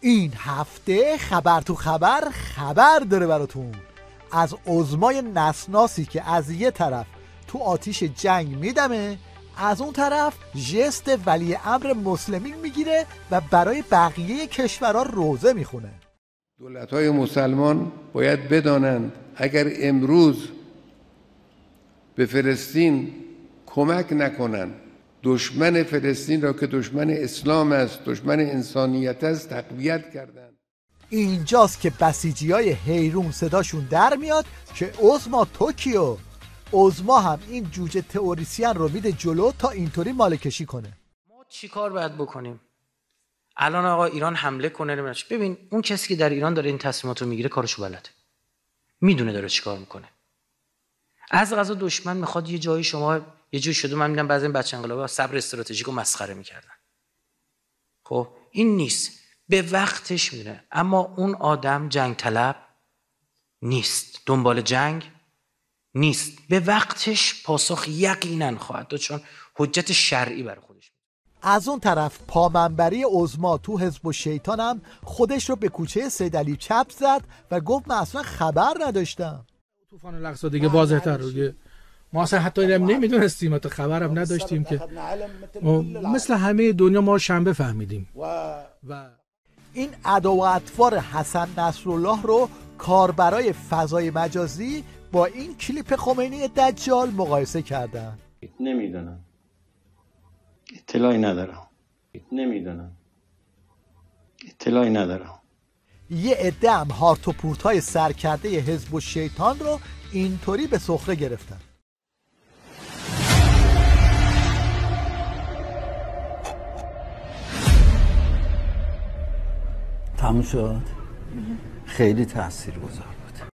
این هفته خبر تو خبر داره براتون از عظمای نسناسی که از یه طرف تو آتیش جنگ میدمه، از اون طرف ژست ولی امر مسلمین میگیره و برای بقیه کشورها روزه میخونه. دولت‌های مسلمان باید بدانند اگر امروز به فلسطین کمک نکنند، دشمن فلسطین را که دشمن اسلام است، دشمن انسانیت است، تقویت کردند. اینجاست که بسیجیای حیرون صداشون در میاد که عظما توکیو. عظما هم این جوجه تئوریسین رو میده جلو تا اینطوری مالکشی کنه. ما چی کار باید بکنیم؟ الان آقا ایران حمله کنه نمیدونم. ببین اون کسی که در ایران داره این تصمیمات رو میگیره کارشو بلده، میدونه داره چی کار میکنه. از قضا دشمن میخواد یه جایی شما یه جوری شده، من میگم بعضی این بچه انقلابا صبر استراتژیک رو مسخره میکردن. خب این نیست، به وقتش میره. اما اون آدم جنگ طلب نیست، دنبال جنگ نیست، به وقتش پاسخ یقینا خواهد داد، چون حجت شرعی برای خودش. از اون طرف پامنبری عظما تو حزب الشیطان هم خودش رو به کوچه سید علی چپ زد و گفت من اصلا خبر نداشتم. طوفان الاقصی دیگه واضح‌تر روی ما اصلا حتی نمیدونستیم، حتی خبرم نداشتیم که مثل همه دنیا ما شنبه فهمیدیم. و این ادا و اطوار حسن نصرالله رو کاربرای فضای مجازی با این کلیپ خمینی دجال مقایسه کردن. نمیدونم، اطلاعی ندارم. نمیدونم، اطلاعی ندارم. یه عده هم هارت و پورتای سرکرده حزب الشیطان رو اینطوری به سخره گرفتن. تموم شد. خیلی تاثیرگذار بود.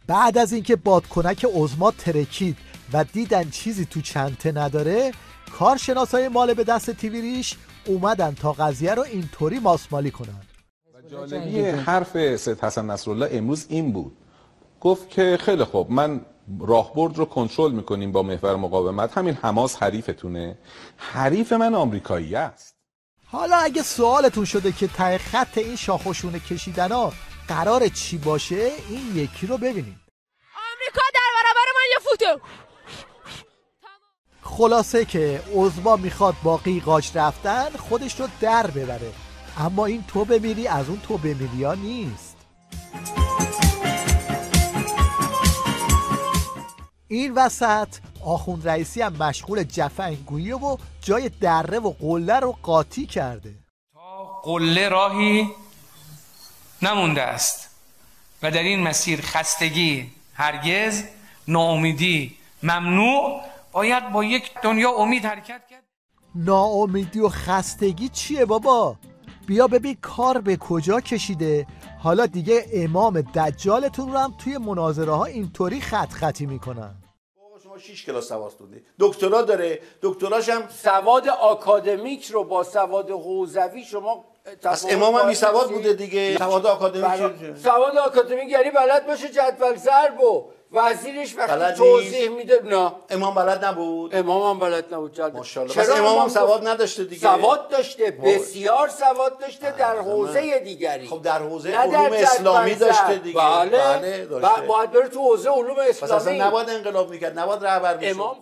بعد از اینکه بادکنک عظما ترکید و دیدن چیزی تو چنته نداره، کارشناسای مال به دست تیوی ریش اومدن تا قضیه رو اینطوری ماسمالی کنن. جالبی حرف سید حسن نصرالله امروز این بود، گفت که خیلی خوب من راهبرد رو کنترل میکنیم با محور مقاومت، همین حماس حریفتونه، حریف من آمریکایی است. حالا اگه سوالتون شده که ته خط این شاخوشونه کشیدنا قرار چی باشه، این یکی رو ببینید. آمریکا در برابر من یه فوتو. خلاصه که عظما میخواد با قیقاج رفتن خودش رو در ببره، اما این تو بمیری از اون تو بمیری ها نیست. این وسط آخوند رئیسی هم مشغول جفنگویی و جای دره و قله رو قاطی کرده. تا قله راهی نمونده است و در این مسیر خستگی هرگز، ناامیدی ممنوع، باید با یک دنیا امید حرکت کرد. ناامیدی و خستگی چیه بابا؟ بیا ببین کار به کجا کشیده. حالا دیگه امام دجالتون رو هم توی مناظره ها اینطوری خط خطی میکنن. شما 6 کلاس سواد خوندی، دکترا داره، دکتراش هم سواد آکادمیک رو با سواد حوزوی شما پس امام هم بی سواد بوده دیگه. سواد آکادمیک سواد آکادمیک یعنی بلد باشه جدول ضرب و وزیرش وقتی توضیح میده. نه امام بلد نبود. امام هم بلد نبود جدول. ماشاءالله. پس امام هم سواد نداشته دیگه. سواد داشته، بسیار سواد داشته در حوزه دیگری. خب در حوزه علوم اسلامی داشته دیگه. بله داشته. باید بره تو حوزه علوم اسلامی. پس اصلا نباید انقلاب میکرد، نباید رهبر میشد. امام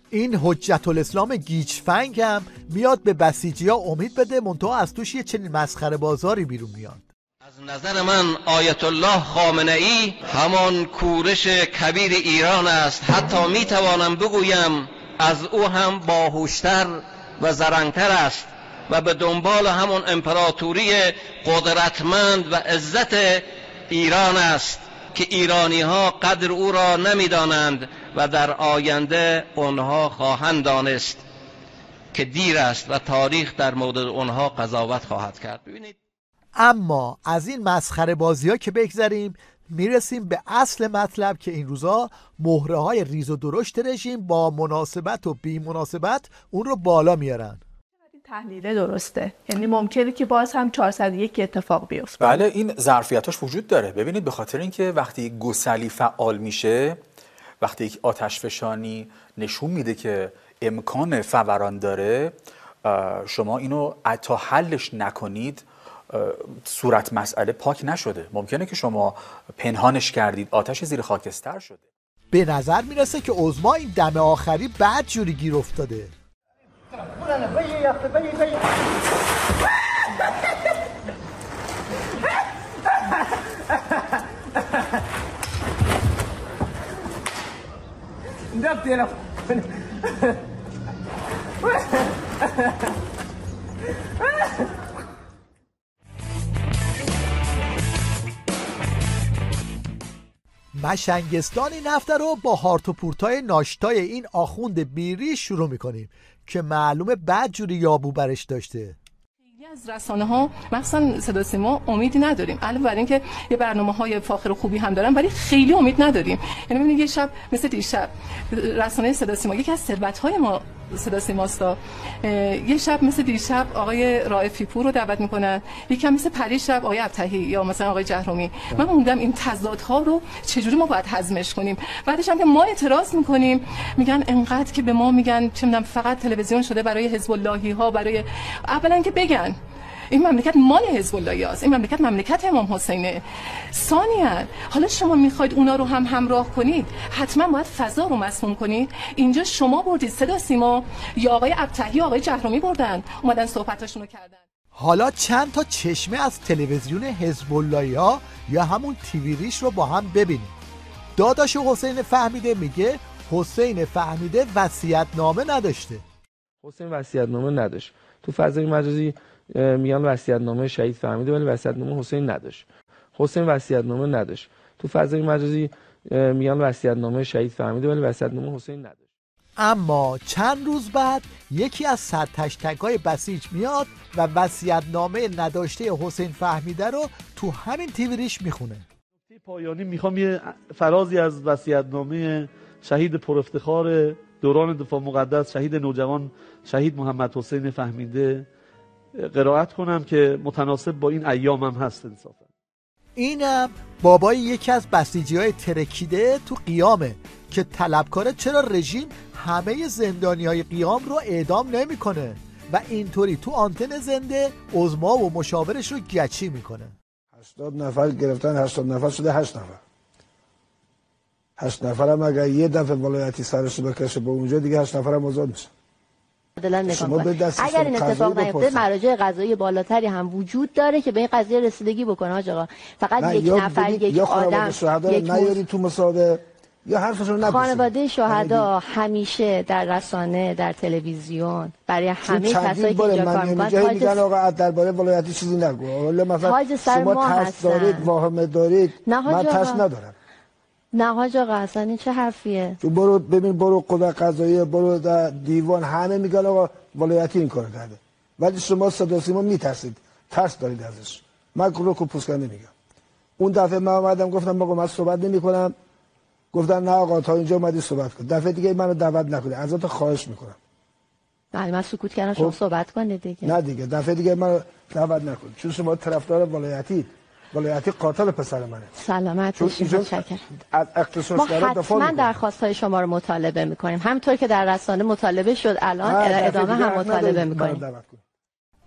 این حجت الاسلام گیچفنگ هم میاد به بسیجی‌ها امید بده، منتها از توش یه چنین مسخره بازاری بیرون میاد. از نظر من آیت الله خامنه‌ای همان کورش کبیر ایران است، حتی میتوانم بگویم از او هم باهوشتر و زرنگتر است و به دنبال همون امپراتوری قدرتمند و عزت ایران است که ایرانی ها قدر او را نمیدانند و در آینده آنها خواهند دانست که دیر است و تاریخ در مورد آنها قضاوت خواهد کرد. ببینید، اما از این مسخره بازی ها که بگذریم، میرسیم به اصل مطلب که این روزا مهره های ریز و درشت رژیم با مناسبت و بی مناسبت اون رو بالا میارن. این تحلیل درسته، یعنی ممکنه که باز هم 401 اتفاق بیفته. بله این ظرفیتاش وجود داره. ببینید به خاطر اینکه وقتی گسلی فعال میشه، وقتی یک آتش فشانی نشون میده که امکان فوران داره، شما اینو تا حلش نکنید صورت مسئله پاک نشده. ممکنه که شما پنهانش کردید، آتش زیر خاکستر شده. به نظر میرسه که عظما این دم آخری بد جوری گیر افتاده. مشنگستان این هفته رو با هارت و پورتای ناشتای این آخوند بیری شروع میکنیم که معلومه بد جوری یابو برش داشته. از رسانه ها مخصوصا صدا سیما امیدی نداریم. علاوه بر اینکه یه برنامه‌های فاخر و خوبی هم دارن ولی خیلی امید نداریم. یعنی ببینید یه شب مثل دیشب رسانه صدا سیما یکی از ثروت‌های ما صدا سیماستا، یه شب مثل دیشب آقای رائفی پور رو دعوت میکنن، یکم مثل پریشب آقای ابطحی یا مثلا آقای جهرومی. من موندم این تضادها رو چجوری ما باید هضمش کنیم. بعدش هم که ما اعتراض میکنیم میگن انقدر که به ما میگن چه میدونم فقط تلویزیون شده برای حزب اللهی ها، برای اولا که بگن این مملکت مال حزب اللهی است، این مملکت مملکت امام حسینه. ثانیاً حالا شما میخواید اونا رو هم همراه کنید، حتما باید فضا رو مسموم کنید. اینجا شما بردید صدا سیما یا آقای ابطحی یا آقای جهرومی بردن اومدن صحبتاشون رو کردن. حالا چند تا چشمه از تلویزیون حزب اللهی ها یا همون تیوی ریش رو با هم ببینید. داداش حسین فهمیده میگه حسین فهمیده وصیت‌نامه نداشته. حسین وصیت‌نامه نداشت. تو فضای مجازی میگن وصیت‌نامه شهید فهمیده ولی وصیت‌نامه حسین نداشت. حسین وصیت‌نامه نداشت. تو فضای مجازی میگن وصیت‌نامه شهید فهمیده ولی وصیت‌نامه حسین نداشت. اما چند روز بعد یکی از سرتشتگ‌های بسیج میاد و وصیت‌نامه نداشته حسین فهمیده رو تو همین تیوی ریش میخونه. پایانی میخوام یه فرازی از وصیت‌نامه شهید پرافتخار دوران دفاع مقدس، شهید نوجوان، شهید محمد حسین فهمیده قرائت کنم که متناسب با این ایام هم هست انصافا. اینم بابای یکی از بسیجی‌های ترکیده تو قیامه که طلبکاره چرا رژیم همه زندانی‌های قیام رو اعدام نمی‌کنه و اینطوری تو آنتن زنده عظما و مشاورش رو گچی میکنه. 80 نفر گرفتن، 80 نفر شده 8 نفر. 8 نفرم اگر یه دفعه ولایتی سرش رو بکشه به اونجا دیگه 8 نفرم آزاد میشه. اگر این اتفاق نیفته مراجع قضایی بالاتری هم وجود داره که به این قضیه رسیدگی بکنه. حاج آقا فقط یک نفر یک آدم یک نیاری تو مسابقه یا حرفشون نباشه. خانواده شهدا همیشه در رسانه، در تلویزیون برای همه کسایی که اینجا کار میکنن میگن آقا درباره ولایتی چیزی نگو. حالا مثلا شما ترس دارید، واهمه دارید، من ترس ندارم. نه حاج آقا اصلا این چه حرفیه؟ تو برو ببین، برو قضا قضاییه، برو در دیوان، همه میگن آقا ولایتی این کارو کرده، ولی شما صدا سیما میترسید، ترس دارید ازش. من رو پوست نمیگم. اون دفعه من اومدم گفتم آقا من صحبت نمیکنم، گفتن نه آقا تا اینجا اومدی صحبت کن، دفعه دیگه منو دعوت نکنید، ازت خواهش میکنم. بله من سکوت کردم، شما صحبت کنید دیگه. نه دیگه دفعه دیگه منو دعوت نکنید، چون شما طرفدار ولایتی قاتل پسر منه. سلامت باشید. متشکرم. ما حتما درخواست‌های شما رو مطالبه می‌کنیم، همونطور که در رسانه مطالبه شد الان ادامه هم مطالبه می‌کنیم.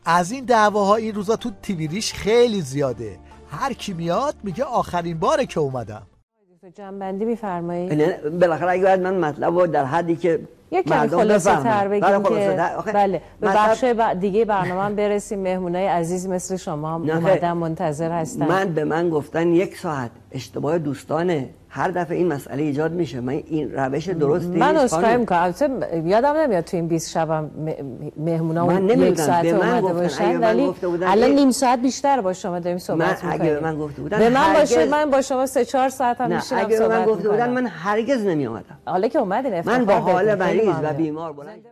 از این دعواها این روزا تو تیوی ریش خیلی زیاده. هر کی میاد میگه آخرین باره که اومدم. جنبندی می‌فرمایید؟ بالاخره اگه باید من مطلب رو در حدی که یک کمی خلاصه‌تر بگیم که بله به بخش دیگه برنامه برسیم. مهمونای عزیز مثل شما اومدن منتظر هستن. به من گفتن 1 ساعت، اشتباه دوستانه، هر دفعه این مسئله ایجاد میشه. من این روش درستی نیست. من عذرخواهی می‌کنم، البته یادم نمیاد تو این 20 شبم مهمونا 1 ساعت اومده باشن، ولی الان نیم ساعت بیشتر با شما داریم صحبت می‌کنیم. اگه به من گفته بودن به من باشه من با شما 3-4 ساعت هم میشینم صحبت اگه به من گفته بودن من هرگز نمی اومدم. حالا که اومدین من با حال مریض و بیمار بلند